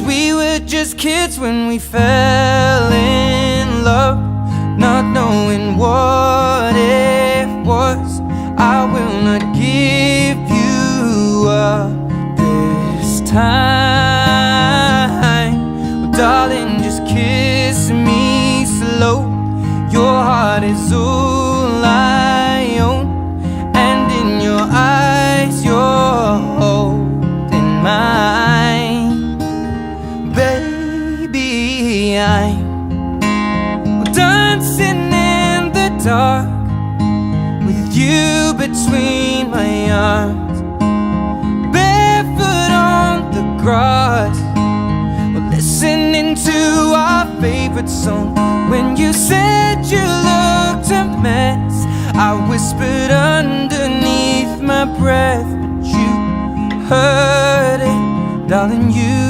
we were just kids when we fell in love, not knowing what it was. I will not give you up this time. Well, darling, just kiss me slow. Your heart is all I own, and in your eyes you're holding mine. Baby, I'm dancing in the dark with you between my arms, barefoot on the grass. We're listening to our favorite song. When you said you looked a mess, I whispered underneath my breath, but you heard it, darling, you